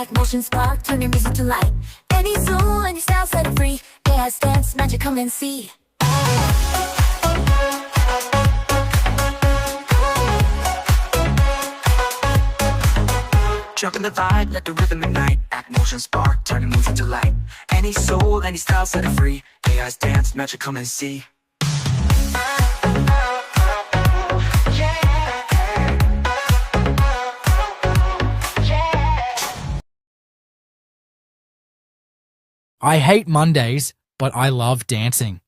Act, motion, spark, turn your music to life. Any soul, any style, set it free. AI's dance magic, come and see. Jump in the vibe, let the rhythm ignite. Act, motion, spark, turn your music to life. Any soul, any style, set it free. AI's dance magic, come and see. I hate Mondays, but I love dancing.